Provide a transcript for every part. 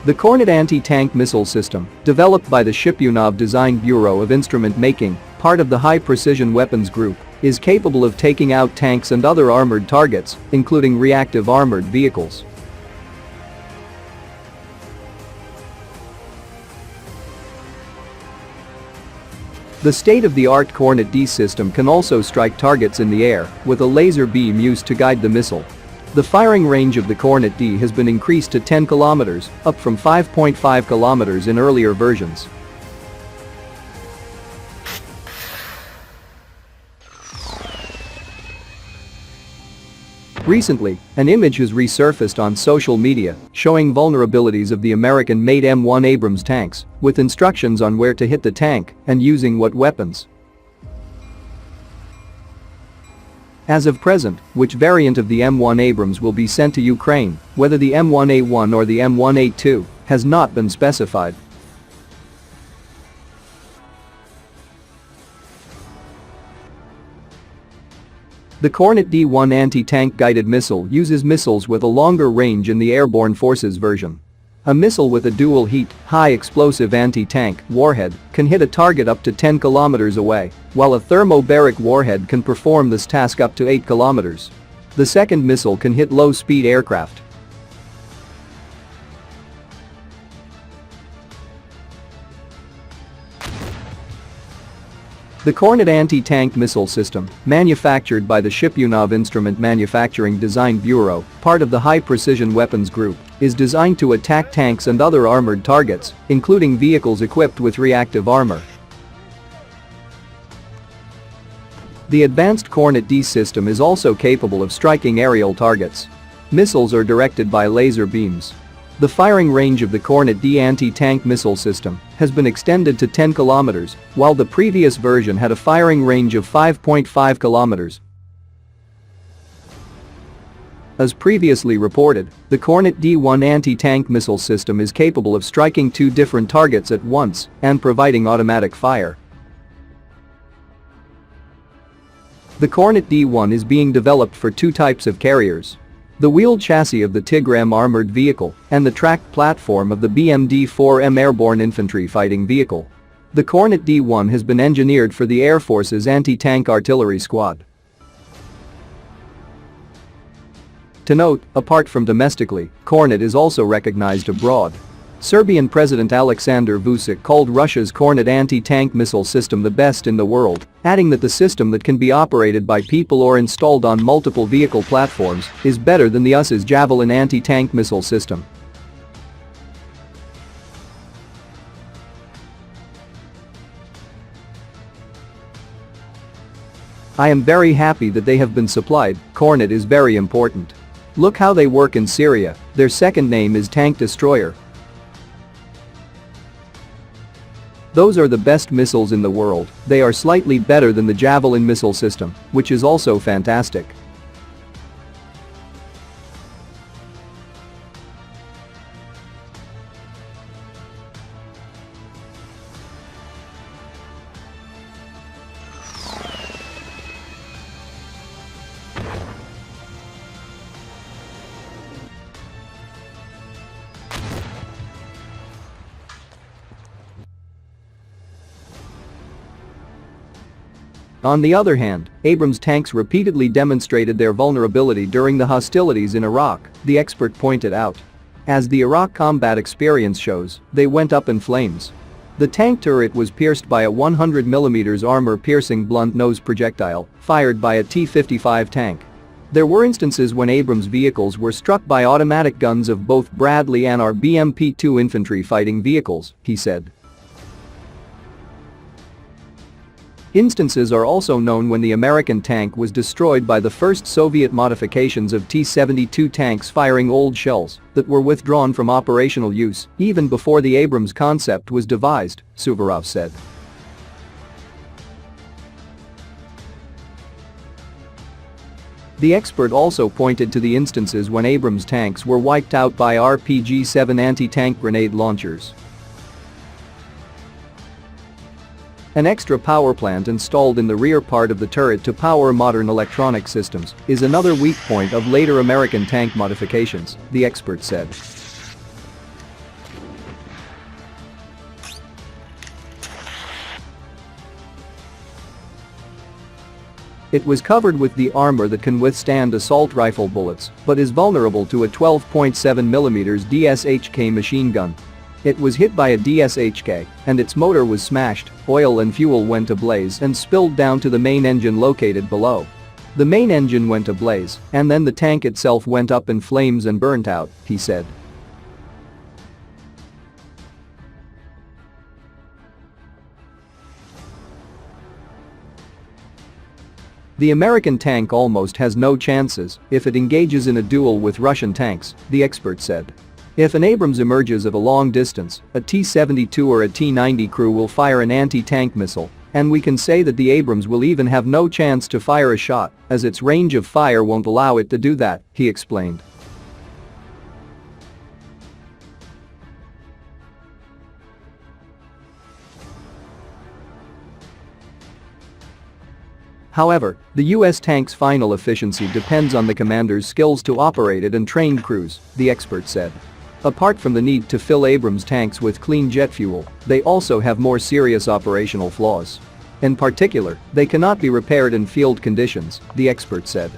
The Kornet anti-tank missile system, developed by the Shipyunov Design Bureau of Instrument Making, part of the High Precision Weapons Group, is capable of taking out tanks and other armored targets, including reactive armored vehicles. The state-of-the-art Kornet D system can also strike targets in the air, with a laser beam used to guide the missile. The firing range of the Kornet D has been increased to 10 kilometers, up from 5.5 kilometers in earlier versions. Recently, an image has resurfaced on social media showing vulnerabilities of the American-made M1 Abrams tanks, with instructions on where to hit the tank and using what weapons. As of present, which variant of the M1 Abrams will be sent to Ukraine, whether the M1A1 or the M1A2, has not been specified. The Kornet D1 anti-tank guided missile uses missiles with a longer range in the Airborne Forces version. A missile with a dual-heat, high-explosive anti-tank warhead can hit a target up to 10 kilometers away, while a thermobaric warhead can perform this task up to 8 kilometers. The second missile can hit low-speed aircraft. The Kornet anti-tank missile system, manufactured by the Shipyunov Instrument Manufacturing Design Bureau, part of the High Precision Weapons Group, is designed to attack tanks and other armored targets, including vehicles equipped with reactive armor. The advanced Kornet D system is also capable of striking aerial targets. Missiles are directed by laser beams. The firing range of the Kornet D anti-tank missile system has been extended to 10 kilometers, while the previous version had a firing range of 5.5 kilometers. As previously reported, the Kornet D1 anti-tank missile system is capable of striking 2 different targets at once and providing automatic fire. The Kornet D1 is being developed for 2 types of carriers: the wheeled chassis of the Tigr-M armored vehicle and the tracked platform of the BMD-4M airborne infantry fighting vehicle. The Kornet D1 has been engineered for the Air Force's anti-tank artillery squad. To note, apart from domestically, Kornet is also recognized abroad. Serbian President Aleksandar Vučić called Russia's Kornet anti-tank missile system the best in the world, adding that the system that can be operated by people or installed on multiple vehicle platforms is better than the US's Javelin anti-tank missile system. I am very happy that they have been supplied. Kornet is very important. Look how they work in Syria. Their second name is Tank Destroyer. Those are the best missiles in the world. They are slightly better than the Javelin missile system, which is also fantastic. On the other hand, Abrams tanks repeatedly demonstrated their vulnerability during the hostilities in Iraq, the expert pointed out. As the Iraq combat experience shows, they went up in flames. The tank turret was pierced by a 100mm armor-piercing blunt-nose projectile fired by a T-55 tank. There were instances when Abrams vehicles were struck by automatic guns of both Bradley and our BMP-2 infantry fighting vehicles, he said. Instances are also known when the American tank was destroyed by the first Soviet modifications of T-72 tanks firing old shells that were withdrawn from operational use even before the Abrams concept was devised, Suvorov said. The expert also pointed to the instances when Abrams tanks were wiped out by RPG-7 anti-tank grenade launchers. An extra power plant installed in the rear part of the turret to power modern electronic systems is another weak point of later American tank modifications, the expert said. It was covered with the armor that can withstand assault rifle bullets, but is vulnerable to a 12.7mm DSHK machine gun. It was hit by a DSHK, and its motor was smashed, oil and fuel went ablaze and spilled down to the main engine located below. The main engine went ablaze, and then the tank itself went up in flames and burnt out, he said. The American tank almost has no chances if it engages in a duel with Russian tanks, the expert said. If an Abrams emerges of a long distance, a T-72 or a T-90 crew will fire an anti-tank missile, and we can say that the Abrams will even have no chance to fire a shot, as its range of fire won't allow it to do that, he explained. However, the U.S. tank's final efficiency depends on the commander's skills to operate it and trained crews, the expert said. Apart from the need to fill Abrams tanks with clean jet fuel, they also have more serious operational flaws. In particular, they cannot be repaired in field conditions, the expert said.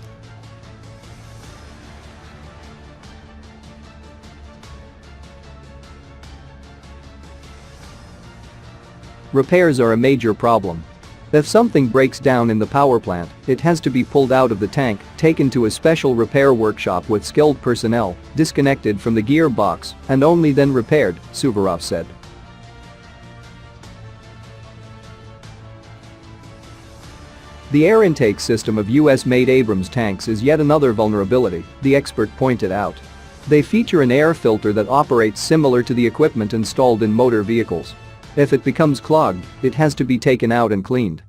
Repairs are a major problem. If something breaks down in the power plant, it has to be pulled out of the tank, taken to a special repair workshop with skilled personnel, disconnected from the gearbox, and only then repaired, Suvorov said. The air intake system of US-made Abrams tanks is yet another vulnerability, the expert pointed out. They feature an air filter that operates similar to the equipment installed in motor vehicles. If it becomes clogged, it has to be taken out and cleaned.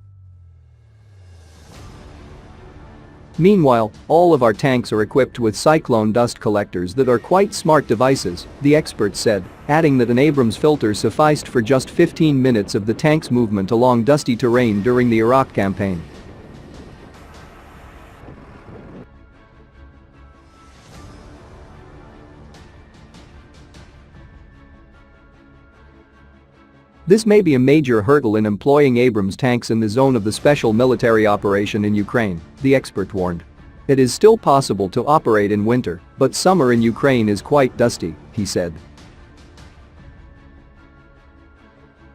Meanwhile, all of our tanks are equipped with cyclone dust collectors that are quite smart devices, the expert said, adding that an Abrams filter sufficed for just 15 minutes of the tank's movement along dusty terrain during the Iraq campaign. This may be a major hurdle in employing Abrams tanks in the zone of the special military operation in Ukraine, the expert warned. It is still possible to operate in winter, but summer in Ukraine is quite dusty, he said.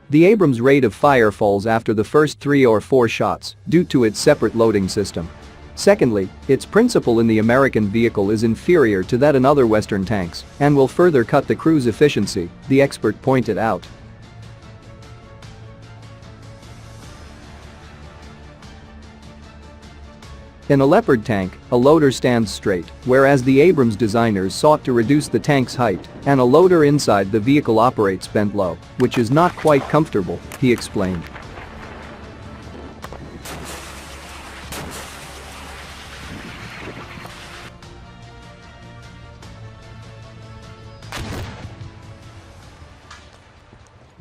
The Abrams rate of fire falls after the first 3 or 4 shots due to its separate loading system. Secondly, its principle in the American vehicle is inferior to that in other Western tanks and will further cut the crew's efficiency, the expert pointed out. In a Leopard tank, a loader stands straight, whereas the Abrams designers sought to reduce the tank's height, and a loader inside the vehicle operates bent low, which is not quite comfortable, he explained.